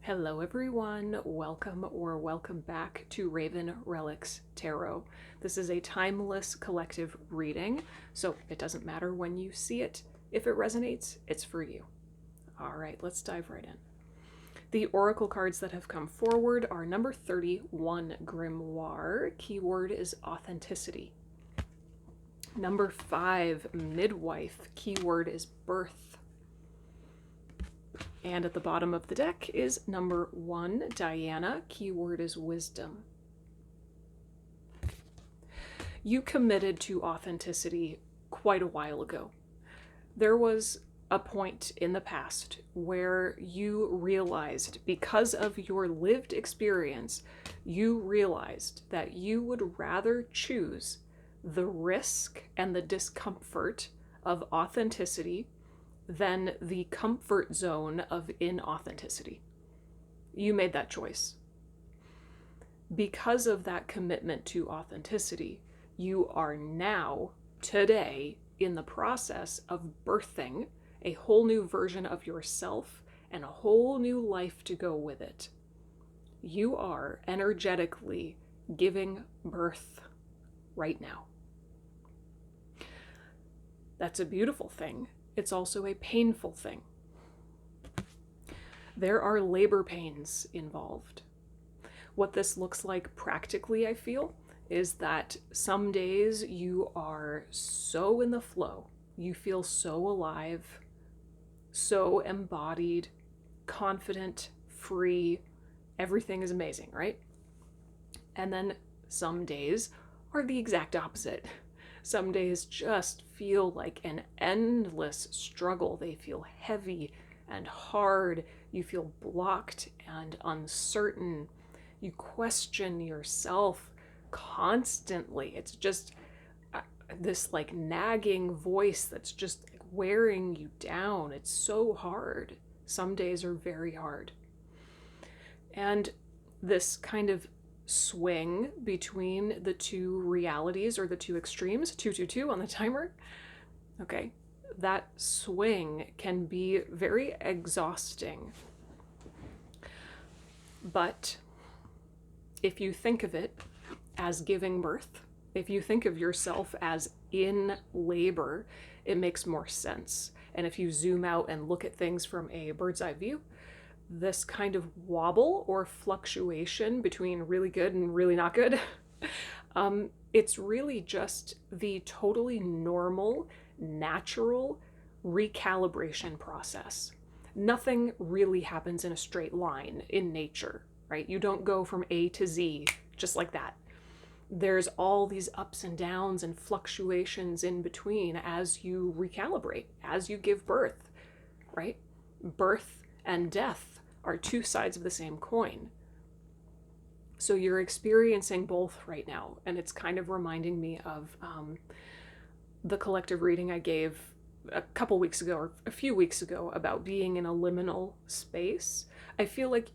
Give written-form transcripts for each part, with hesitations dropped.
Hello everyone, welcome back to Raven Relics Tarot. This is a timeless collective reading, so it doesn't matter when you see it. If it resonates, it's for you. All right, let's dive right in. The oracle cards that have come forward are number 31, Grimoire. Keyword is authenticity. Number 5, Midwife. Keyword is birth. And at the bottom of the deck is number 1, Diana. Keyword is wisdom. You committed to authenticity quite a while ago. There was a point in the past where you realized, because of your lived experience, you realized that you would rather choose the risk and the discomfort of authenticity than the comfort zone of inauthenticity. You made that choice. Because of that commitment to authenticity, you are now, today, in the process of birthing a whole new version of yourself and a whole new life to go with it. You are energetically giving birth right now. That's a beautiful thing. It's also a painful thing. There are labor pains involved. What this looks like practically, I feel, is that some days you are so in the flow, you feel so alive, so embodied, confident, free, everything is amazing, right? And then some days are the exact opposite. Some days just feel like an endless struggle. They feel heavy and hard. You feel blocked and uncertain. You question yourself constantly. It's just this like nagging voice that's just wearing you down. It's so hard. Some days are very hard. And this kind of swing between the two realities, or the two extremes, 222 on the timer, okay, that swing can be very exhausting. But if you think of it as giving birth, if you think of yourself as in labor, it makes more sense. And if you zoom out and look at things from a bird's eye view, this kind of wobble or fluctuation between really good and really not good, it's really just the totally normal, natural recalibration process. Nothing really happens in a straight line in nature, right? You don't go from A to Z just like that. There's all these ups and downs and fluctuations in between as you recalibrate, as you give birth, right? Birth and death are two sides of the same coin. So you're experiencing both right now, and it's kind of reminding me of the collective reading I gave a couple weeks ago, or a few weeks ago, about being in a liminal space. I feel like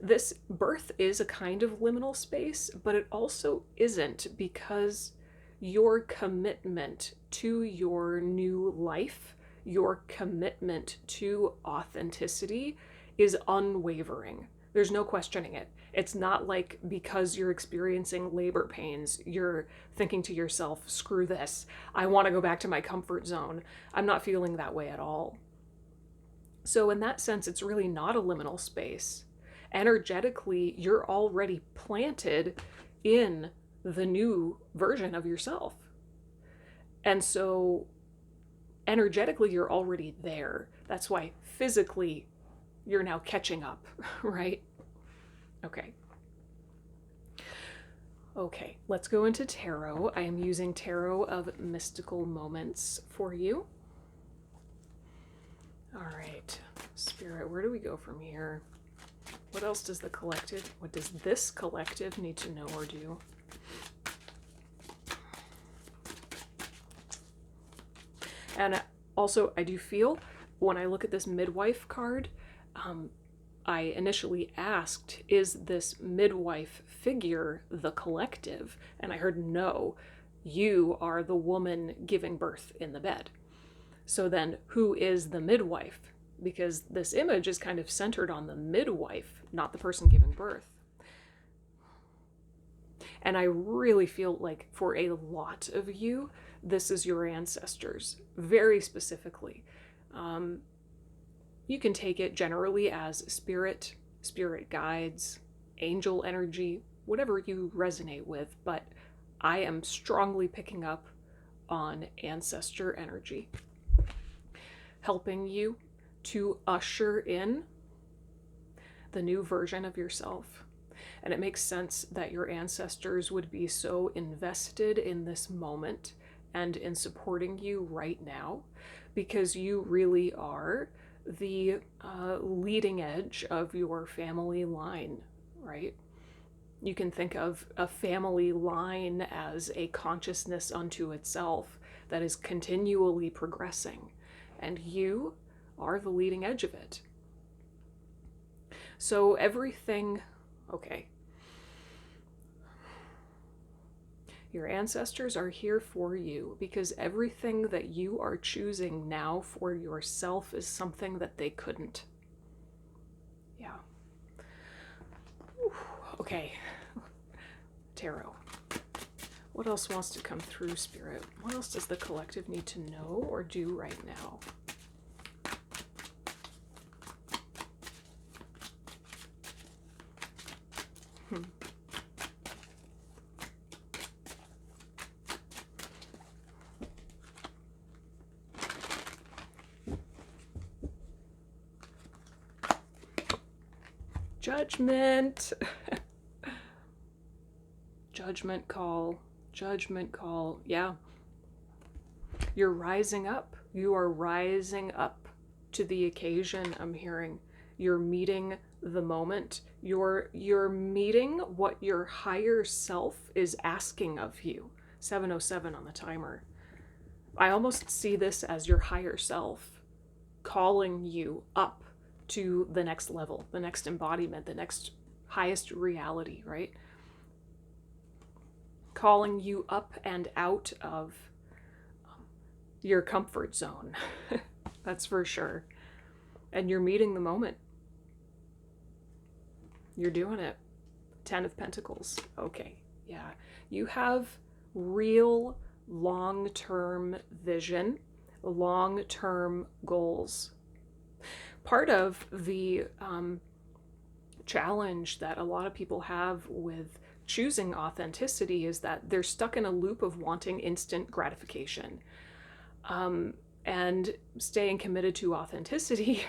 this birth is a kind of liminal space, but it also isn't, because your commitment to your new life, your commitment to authenticity is unwavering. There's no questioning it. It's not like because you're experiencing labor pains, you're thinking to yourself, screw this, I want to go back to my comfort zone. I'm not feeling that way at all. So in that sense, it's really not a liminal space. Energetically, you're already planted in the new version of yourself. And so energetically, you're already there. That's why physically you're now catching up, right? Okay, let's go into tarot. I am using Tarot of Mystical Moments for you. All right, Spirit, where do we go from here? What else does what does this collective need to know or do? And also, I do feel, when I look at this midwife card, I initially asked, is this midwife figure the collective? And I heard no, you are the woman giving birth in the bed. So then, who is the midwife? because this image is kind of centered on the midwife, not the person giving birth. And I really feel like for a lot of you, this is your ancestors, very specifically. You can take it generally as spirit, spirit guides, angel energy, whatever you resonate with, but I am strongly picking up on ancestor energy, helping you to usher in the new version of yourself. And it makes sense that your ancestors would be so invested in this moment and in supporting you right now, because you really are the leading edge of your family line, right? You can think of a family line as a consciousness unto itself that is continually progressing, and you are the leading edge of it. So everything, okay. Your ancestors are here for you because everything that you are choosing now for yourself is something that they couldn't. Yeah. Okay. Tarot. What else wants to come through, Spirit? What else does the collective need to know or do right now? Judgment. Judgment call. Judgment call. Yeah. You're rising up. You are rising up to the occasion, I'm hearing. You're meeting the moment. You're meeting what your higher self is asking of you. 7:07 on the timer. I almost see this as your higher self calling you up to the next level, the next embodiment, the next highest reality, right? Calling you up and out of your comfort zone. That's for sure. And you're meeting the moment. You're doing it. 10 of Pentacles. Okay, yeah. You have real long-term vision, long-term goals. Part of the challenge that a lot of people have with choosing authenticity is that they're stuck in a loop of wanting instant gratification. And staying committed to authenticity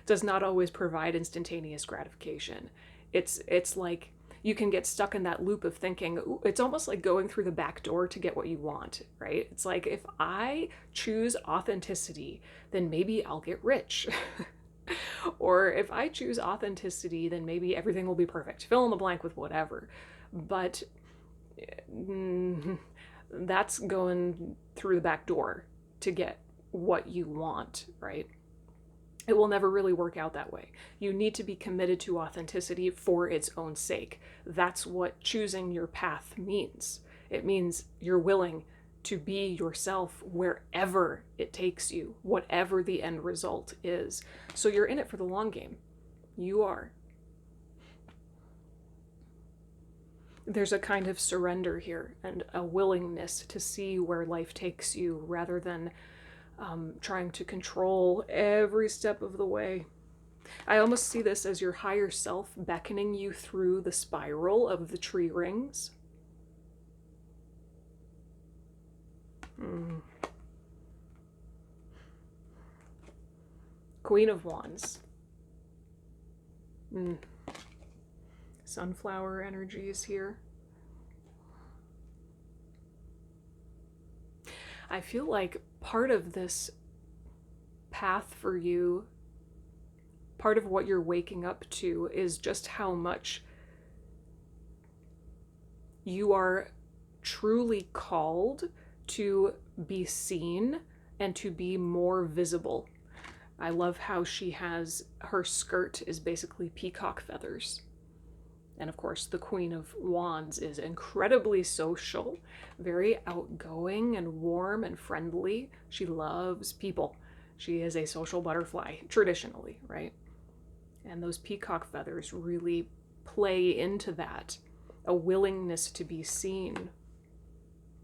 does not always provide instantaneous gratification. It's like you can get stuck in that loop of thinking, ooh, it's almost like going through the back door to get what you want, right? It's like, if I choose authenticity, then maybe I'll get rich. Or if I choose authenticity, then maybe everything will be perfect. Fill in the blank with whatever. But that's going through the back door to get what you want, right? It will never really work out that way. You need to be committed to authenticity for its own sake. That's what choosing your path means. It means you're willing to be yourself wherever it takes you, whatever the end result is. So you're in it for the long game. You are. There's a kind of surrender here and a willingness to see where life takes you rather than trying to control every step of the way. I almost see this as your higher self beckoning you through the spiral of the tree rings. Queen of Wands. Sunflower energies here. I feel like part of this path for you, part of what you're waking up to, is just how much you are truly called to be seen and to be more visible. I love how she has, her skirt is basically peacock feathers. And of course, the Queen of Wands is incredibly social, very outgoing and warm and friendly. She loves people. She is a social butterfly, traditionally, right? And those peacock feathers really play into that, a willingness to be seen.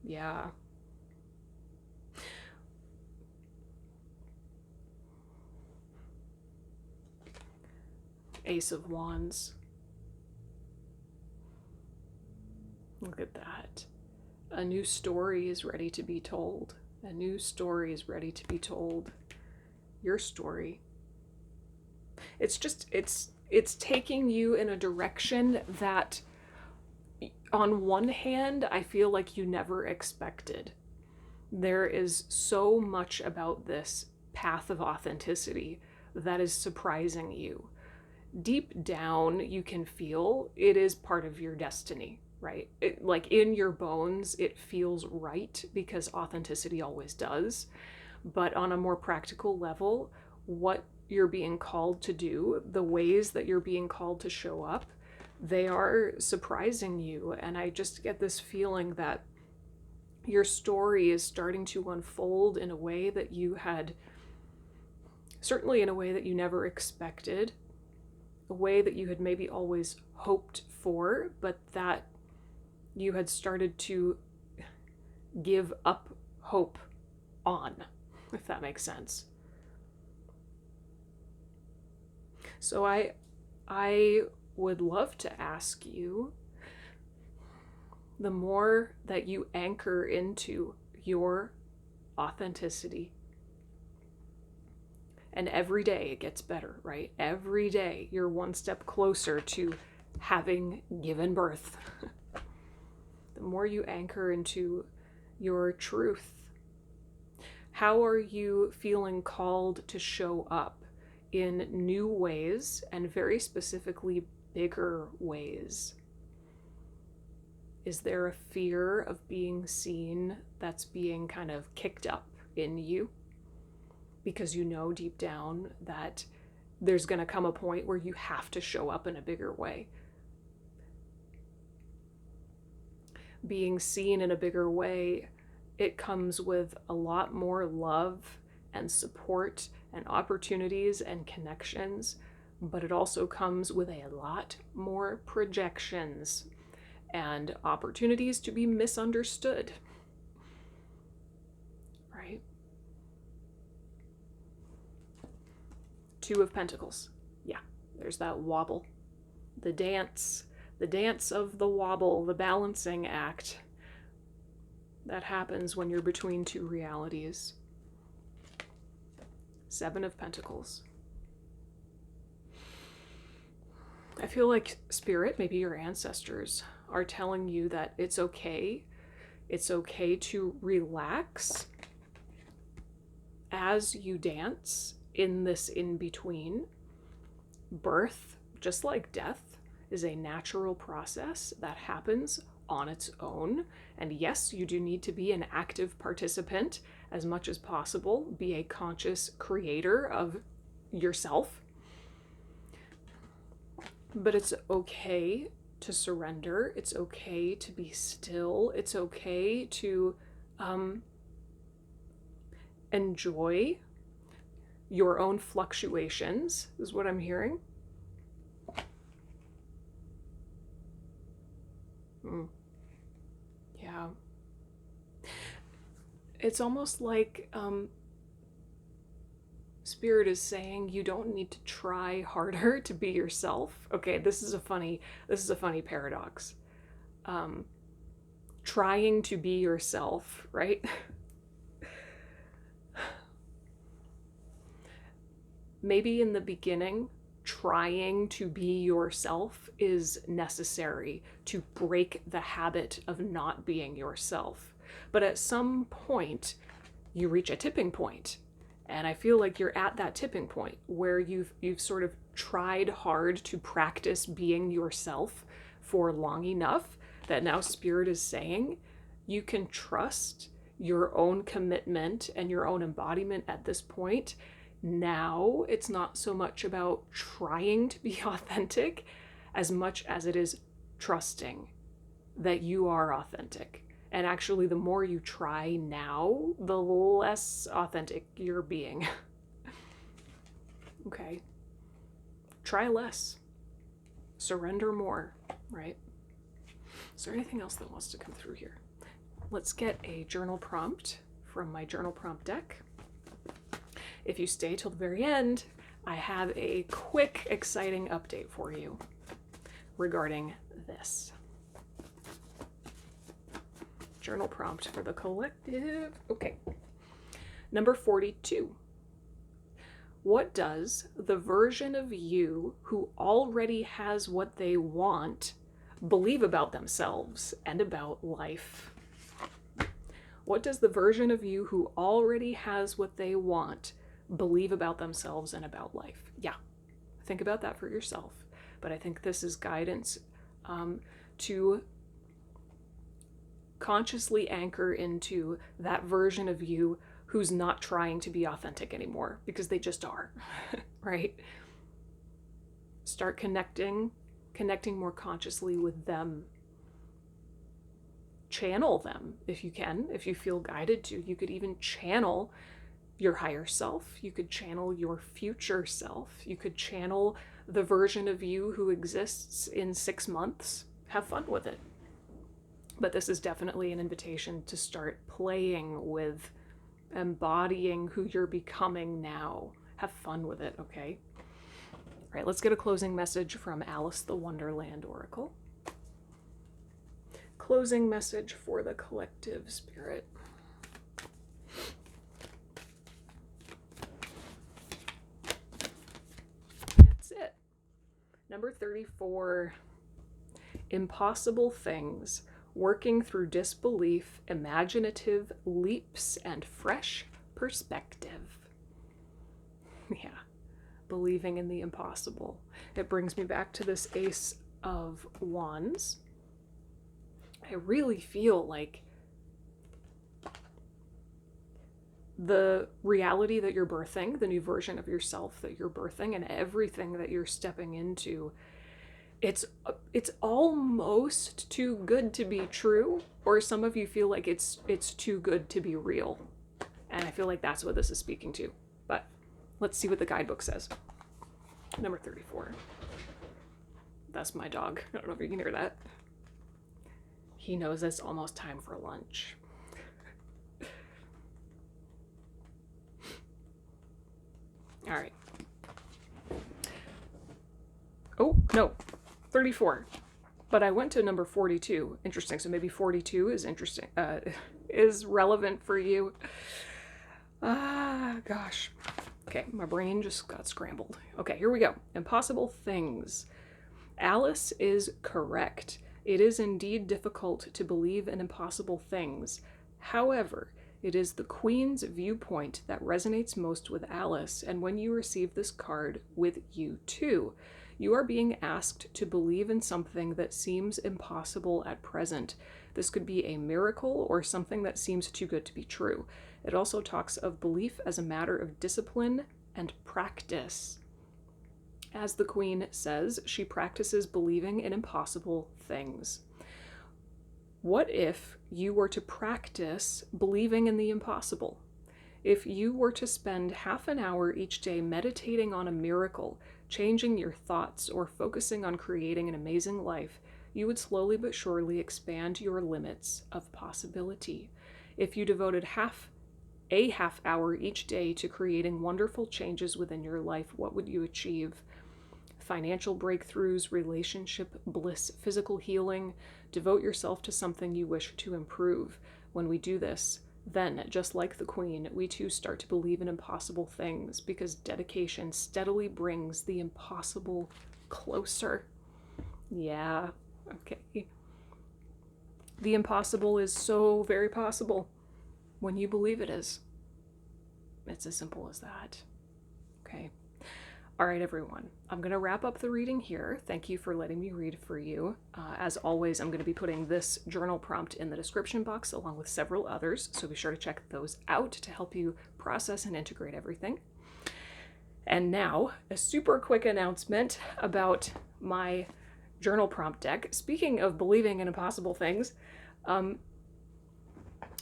Yeah. Ace of Wands. Look at that. A new story is ready to be told. A new story is ready to be told. Your story. It's just, it's taking you in a direction that, on one hand, I feel like you never expected. There is so much about this path of authenticity that is surprising you. Deep down, you can feel it is part of your destiny, right? Like in your bones, it feels right because authenticity always does. But on a more practical level, what you're being called to do, the ways that you're being called to show up, they are surprising you. And I just get this feeling that your story is starting to unfold in a way that you had, certainly in a way that you never expected, a way that you had maybe always hoped for, but that you had started to give up hope on, if that makes sense. So I would love to ask you, the more that you anchor into your authenticity, and every day it gets better, right? Every day you're one step closer to having given birth. The more you anchor into your truth, how are you feeling called to show up in new ways, and very specifically bigger ways? Is there a fear of being seen that's being kind of kicked up in you? Because you know deep down that there's going to come a point where you have to show up in a bigger way. Being seen in a bigger way, it comes with a lot more love and support and opportunities and connections, but it also comes with a lot more projections and opportunities to be misunderstood, right? Two of Pentacles. Yeah, there's that wobble. The dance of the wobble, the balancing act that happens when you're between two realities. Seven of Pentacles. I feel like Spirit, maybe your ancestors, are telling you that it's okay. It's okay to relax as you dance in this in-between. Birth, just like death, is a natural process that happens on its own. And yes, you do need to be an active participant as much as possible. Be a conscious creator of yourself. But it's okay to surrender. It's okay to be still. It's okay to enjoy your own fluctuations, is what I'm hearing. Yeah. It's almost like Spirit is saying you don't need to try harder to be yourself. Okay, this is a funny paradox. Trying to be yourself, right? Maybe in the beginning, trying to be yourself is necessary to break the habit of not being yourself. But at some point, you reach a tipping point. And I feel like you're at that tipping point where you've sort of tried hard to practice being yourself for long enough that now Spirit is saying you can trust your own commitment and your own embodiment at this point. Now it's not so much about trying to be authentic as much as it is trusting that you are authentic. And actually, the more you try now, the less authentic you're being. okay? Try less. Surrender more, right? Is there anything else that wants to come through here? Let's get a journal prompt from my journal prompt deck. If you stay till the very end, I have a quick, exciting update for you regarding this. Journal prompt for the collective. Okay. Number 42. What does the version of you who already has what they want believe about themselves and about life? What does the version of you who already has what they want believe about themselves and about life? Yeah, think about that for yourself. But I think this is guidance to consciously anchor into that version of you who's not trying to be authentic anymore, because they just are, right? Start connecting more consciously with them. Channel them if you can, if you feel guided to. You could even channel your higher self. You could channel your future self. You could channel the version of you who exists in 6 months. Have fun with it. But this is definitely an invitation to start playing with embodying who you're becoming now. Have fun with it, okay? All right, let's get a closing message from Alice the Wonderland Oracle. Closing message for the collective spirit. That's it. Number 34. Impossible things. Working through disbelief, imaginative leaps, and fresh perspective. Yeah, believing in the impossible. It brings me back to this Ace of Wands. I really feel like the reality that you're birthing, the new version of yourself that you're birthing, and everything that you're stepping into, it's almost too good to be true, or some of you feel like it's too good to be real. And I feel like that's what this is speaking to. But let's see what the guidebook says. Number 34. That's my dog. I don't know if you can hear that. He knows it's almost time for lunch. All right. Oh, no. 34. But I went to number 42. Interesting. So maybe 42 is interesting, is relevant for you. Gosh. Okay, my brain just got scrambled. Okay, here we go. Impossible things. Alice is correct. It is indeed difficult to believe in impossible things. However, it is the Queen's viewpoint that resonates most with Alice, and when you receive this card, with you too. You are being asked to believe in something that seems impossible at present. This could be a miracle or something that seems too good to be true. It also talks of belief as a matter of discipline and practice. As the Queen says, she practices believing in impossible things. What if you were to practice believing in the impossible? If you were to spend half an hour each day meditating on a miracle, changing your thoughts, or focusing on creating an amazing life, you would slowly but surely expand your limits of possibility. If you devoted a half hour each day to creating wonderful changes within your life, what would you achieve? Financial breakthroughs, relationship bliss, physical healing. Devote yourself to something you wish to improve. When we do this, then, just like the Queen, we too start to believe in impossible things, because dedication steadily brings the impossible closer. Yeah, okay. The impossible is so very possible when you believe it is. It's as simple as that. Okay. All right, everyone. I'm going to wrap up the reading here. Thank you for letting me read for you. As always, I'm going to be putting this journal prompt in the description box along with several others, so be sure to check those out to help you process and integrate everything. And now, a super quick announcement about my journal prompt deck. Speaking of believing in impossible things,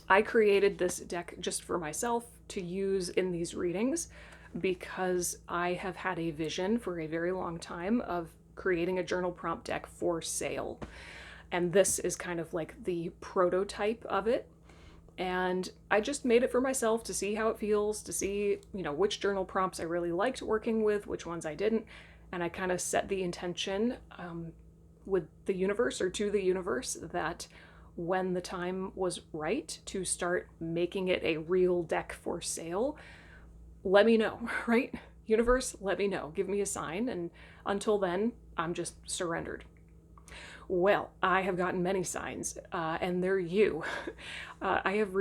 I created this deck just for myself to use in these readings. because I have had a vision for a very long time of creating a journal prompt deck for sale. And this is kind of like the prototype of it. And I just made it for myself to see how it feels, to see, which journal prompts I really liked working with, which ones I didn't. And I kind of set the intention with the universe, or to the universe, that when the time was right to start making it a real deck for sale, let me know, right? Universe, let me know. Give me a sign. And until then, I'm just surrendered. Well, I have gotten many signs, and they're you. I have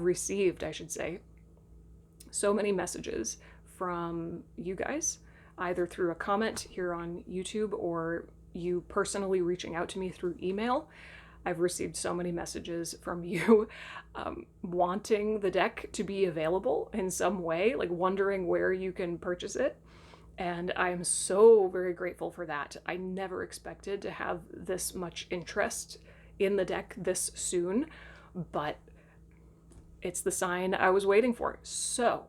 received, I should say, so many messages from you guys, either through a comment here on YouTube or you personally reaching out to me through email. I've received so many messages from you wanting the deck to be available in some way, like wondering where you can purchase it. And I am so very grateful for that. I never expected to have this much interest in the deck this soon, but it's the sign I was waiting for. So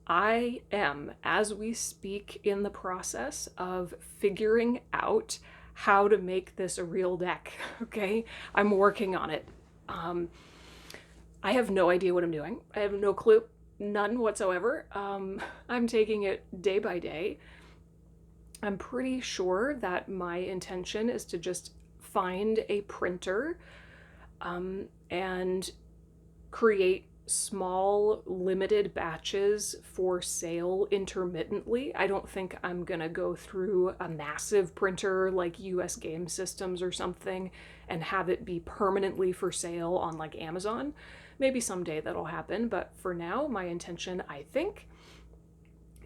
I am, as we speak, in the process of figuring out how to make this a real deck, okay? I'm working on it. I have no idea what I'm doing. I have no clue, none whatsoever. I'm taking it day by day. I'm pretty sure that my intention is to just find a printer and create small limited batches for sale intermittently. I don't think I'm gonna go through a massive printer like US Game Systems or something and have it be permanently for sale on like Amazon. Maybe someday that'll happen, but for now, my intention, I think,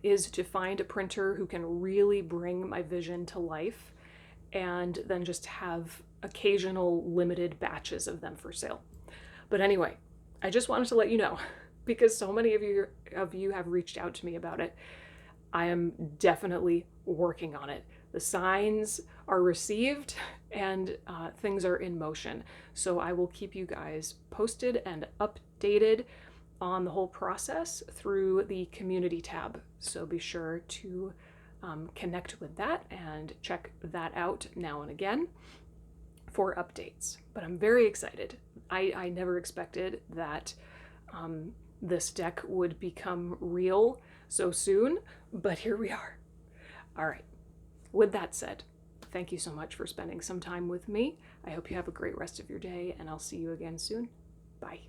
is to find a printer who can really bring my vision to life, and then just have occasional limited batches of them for sale. But anyway, I just wanted to let you know, because so many of you have reached out to me about it. I am definitely working on it. The signs are received and things are in motion. So I will keep you guys posted and updated on the whole process through the community tab. So be sure to connect with that and check that out now and again for updates. But I'm very excited. I never expected that this deck would become real so soon, but here we are. All right. With that said, thank you so much for spending some time with me. I hope you have a great rest of your day, and I'll see you again soon. Bye.